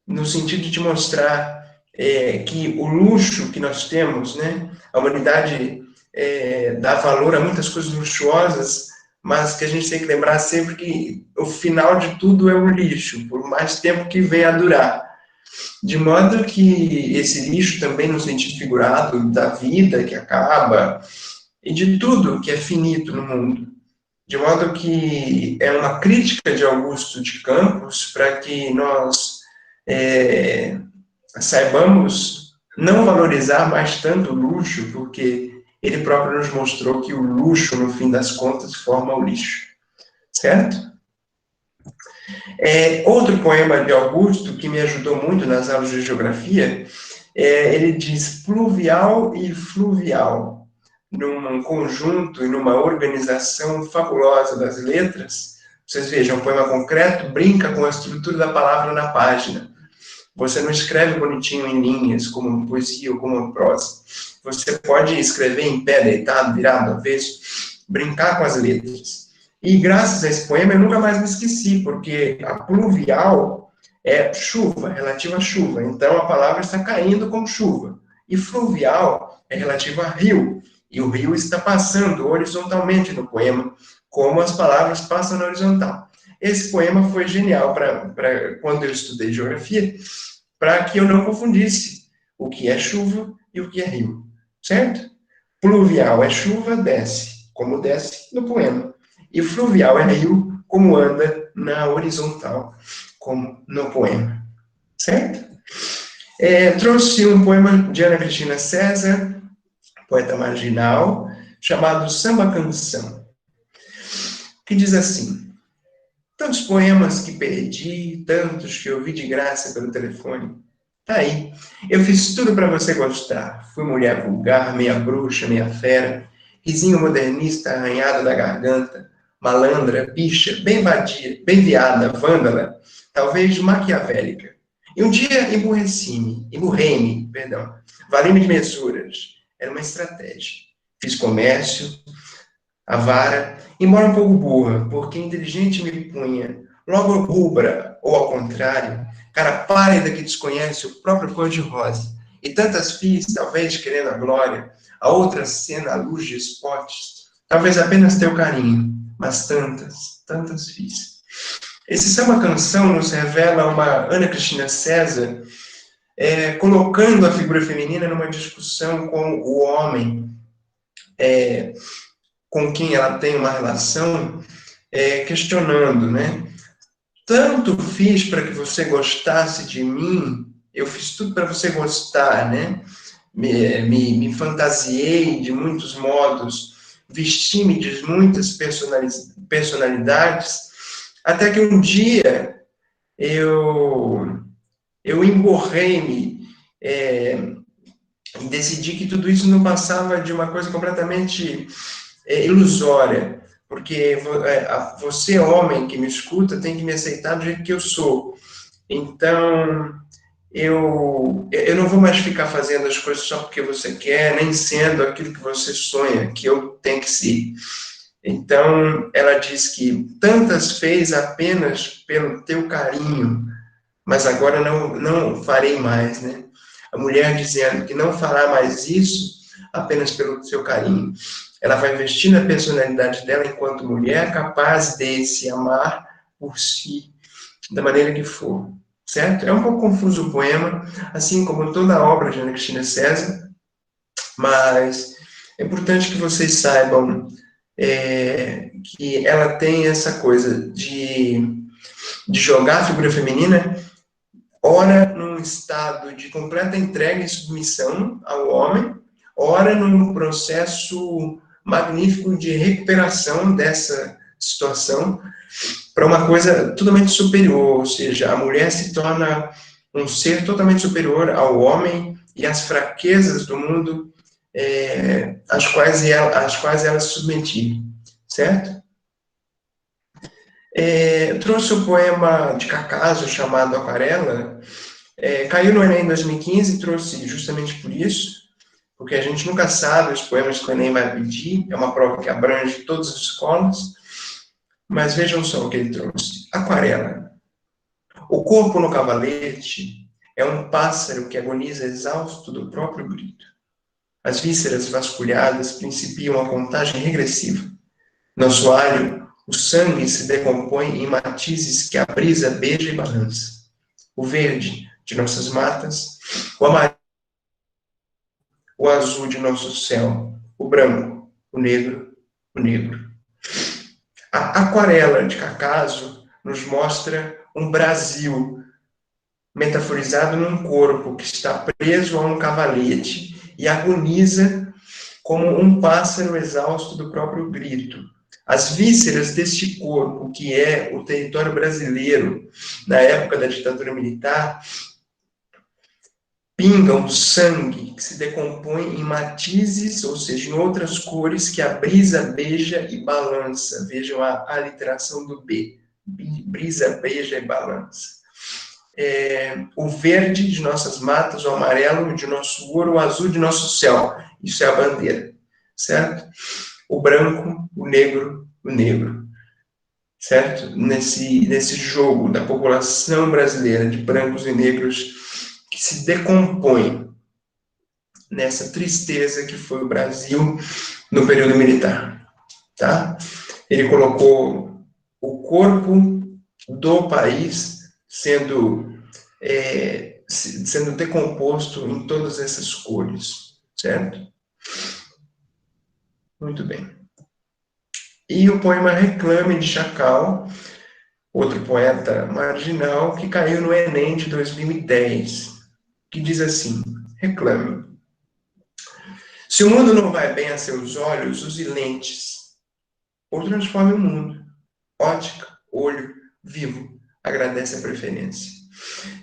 no sentido de mostrar que o luxo que nós temos, né, a humanidade dá valor a muitas coisas luxuosas, mas que a gente tem que lembrar sempre que o final de tudo é um lixo, por mais tempo que venha a durar. De modo que esse lixo também, no sentido figurado, da vida que acaba, e de tudo que é finito no mundo. De modo que é uma crítica de Augusto de Campos para que nós saibamos não valorizar mais tanto o luxo, porque ele próprio nos mostrou que o luxo, no fim das contas, forma o lixo. Certo? Outro poema de Augusto, que me ajudou muito nas aulas de geografia, ele diz pluvial e fluvial, num conjunto e numa organização fabulosa das letras. Vocês vejam, um poema concreto brinca com a estrutura da palavra na página. Você não escreve bonitinho em linhas, como uma poesia ou como uma prosa. Você pode escrever em pé, deitado, virado, avesso, brincar com as letras. E graças a esse poema eu nunca mais me esqueci, porque a pluvial é chuva, relativa à chuva. Então a palavra está caindo com chuva. E fluvial é relativa a rio. E o rio está passando horizontalmente no poema, como as palavras passam na horizontal. Esse poema foi genial para quando eu estudei geografia, para que eu não confundisse o que é chuva e o que é rio, certo? Pluvial é chuva, desce, como desce no poema. E fluvial é rio, como anda na horizontal, como no poema, certo? Trouxe um poema de Ana Cristina César, poeta marginal, chamado Samba Canção, que diz assim: tantos poemas que perdi, tantos que ouvi de graça pelo telefone. Tá aí. Eu fiz tudo para você gostar. Fui mulher vulgar, meia bruxa, meia fera, risinho modernista arranhado da garganta, malandra, bicha, bem vadia, bem viada, vândala, talvez maquiavélica. E um dia emburrei-me, perdão, valei-me de mesuras. Era uma estratégia. Fiz comércio, avara, embora um pouco burra, porque inteligente me punha, logo rubra, ou ao contrário, cara pálida que desconhece o próprio cor-de-rosa. E tantas fiz, talvez querendo a glória, a outra cena à luz de spots, talvez apenas teu carinho, mas tantas, tantas fiz. Esse samba canção nos revela uma Ana Cristina César colocando a figura feminina numa discussão com o homem, com quem ela tem uma relação, questionando, né? Tanto fiz para que você gostasse de mim, eu fiz tudo para você gostar, né? Me fantasiei de muitos modos, vesti-me de muitas personalidades, até que um dia eu emborrei-me e decidi que tudo isso não passava de uma coisa completamente ilusória, porque você, homem que me escuta, tem que me aceitar do jeito que eu sou. Então, eu não vou mais ficar fazendo as coisas só porque você quer, nem sendo aquilo que você sonha, que eu tenho que ser. Então, ela diz que tantas fez apenas pelo teu carinho, mas agora não farei mais, né? A mulher dizendo que não fará mais isso apenas pelo seu carinho. Ela vai investir na personalidade dela enquanto mulher capaz de se amar por si, da maneira que for, certo? É um pouco confuso o poema, assim como toda a obra de Ana Cristina César, mas é importante que vocês saibam que ela tem essa coisa de jogar a figura feminina, ora num estado de completa entrega e submissão ao homem, ora num processo magnífico de recuperação situação para uma coisa totalmente superior, ou seja, a mulher se torna um ser totalmente superior ao homem e às fraquezas do mundo às quais ela se submetia, certo? Eu trouxe o poema de Cacaso chamado Aquarela, caiu no Enem em 2015, trouxe justamente por isso, porque a gente nunca sabe os poemas que o Enem vai pedir, é uma prova que abrange todas as escolas, mas vejam só o que ele trouxe. Aquarela. O corpo no cavalete é um pássaro que agoniza exausto do próprio grito. As vísceras vasculhadas principiam a contagem regressiva. No assoalho, o sangue se decompõe em matizes que a brisa beija e balança. O verde de nossas matas, o amarelo, o azul de nosso céu, o branco, o negro, o negro. A aquarela de Cacaso nos mostra um Brasil metaforizado num corpo que está preso a um cavalete e agoniza como um pássaro exausto do próprio grito. As vísceras deste corpo, que é o território brasileiro na época da ditadura militar, pingam sangue que se decompõe em matizes, ou seja, em outras cores que a brisa beija e balança. Vejam a aliteração do B. Brisa beija e balança. O verde de nossas matas, o amarelo de nosso ouro, o azul de nosso céu. Isso é a bandeira, certo? O branco, o negro, certo? Nesse jogo da população brasileira de brancos e negros que se decompõe nessa tristeza que foi o Brasil no período militar, tá? Ele colocou o corpo do país sendo decomposto em todas essas cores, certo? Muito bem. E o poema Reclame, de Chacal, outro poeta marginal, que caiu no Enem de 2010, que diz assim: reclame. Se o mundo não vai bem a seus olhos, use lentes, ou transforme o mundo. Ótica, olho, vivo, agradece a preferência.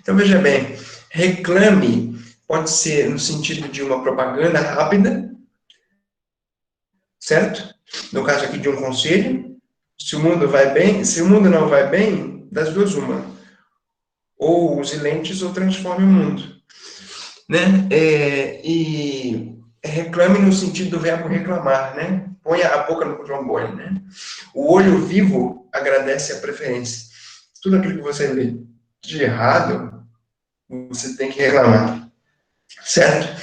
Então, veja bem, reclame pode ser no sentido de uma propaganda rápida, certo? No caso aqui de um conselho, se o mundo vai bem, se o mundo não vai bem, das duas uma. Ou use lentes ou transforme o mundo. Né? E reclame no sentido do verbo reclamar, né? Ponha a boca no trombone, né? O olho vivo agradece a preferência. Tudo aquilo que você vê de errado, você tem que reclamar, certo?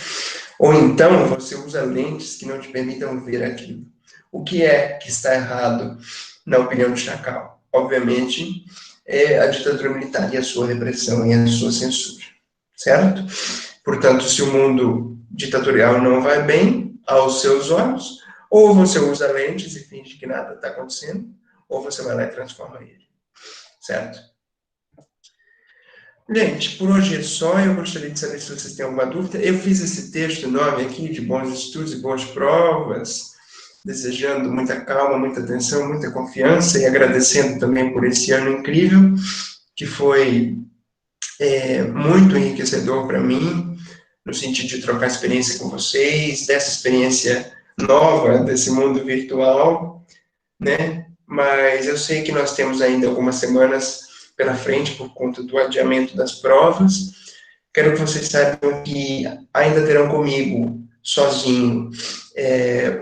Ou então você usa lentes que não te permitam ver aquilo. O que é que está errado, na opinião de Chacal? Obviamente, é a ditadura militar e a sua repressão e a sua censura, certo? Portanto, se o mundo ditatorial não vai bem aos seus olhos, ou você usa lentes e finge que nada está acontecendo, ou você vai lá e transforma ele, certo? Gente, por hoje é só. Eu gostaria de saber se vocês têm alguma dúvida. Eu fiz esse texto enorme aqui de bons estudos e boas provas, desejando muita calma, muita atenção, muita confiança e agradecendo também por esse ano incrível, que foi muito enriquecedor para mim, no sentido de trocar experiência com vocês, dessa experiência nova, desse mundo virtual, né? Mas eu sei que nós temos ainda algumas semanas pela frente por conta do adiamento das provas. Quero que vocês saibam que ainda terão comigo, sozinho,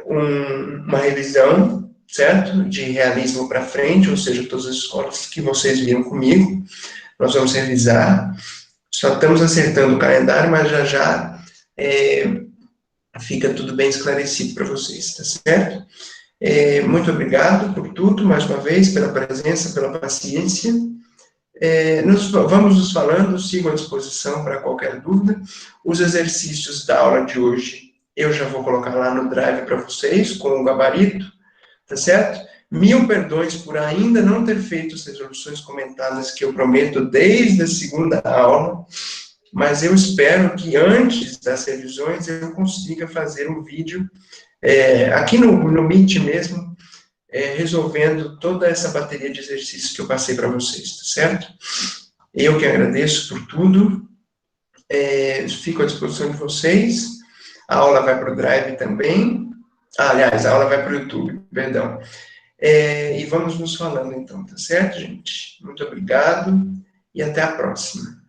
uma revisão, certo? De realismo para frente, ou seja, todas as escolas que vocês viram comigo, nós vamos revisar. Só estamos acertando o calendário, mas já fica tudo bem esclarecido para vocês, tá certo? Muito obrigado por tudo, mais uma vez, pela presença, pela paciência. Vamos nos falando, sigo à disposição para qualquer dúvida. Os exercícios da aula de hoje, eu já vou colocar lá no Drive para vocês, com o gabarito, tá certo? 1000 perdões por ainda não ter feito as resoluções comentadas que eu prometo desde a segunda aula, mas eu espero que antes das revisões eu consiga fazer um vídeo aqui no Meet mesmo, resolvendo toda essa bateria de exercícios que eu passei para vocês, tá certo? Eu que agradeço por tudo, fico à disposição de vocês, a aula vai para o Drive também, aliás, a aula vai para o YouTube, perdão. E vamos nos falando então, tá certo, gente? Muito obrigado e até a próxima.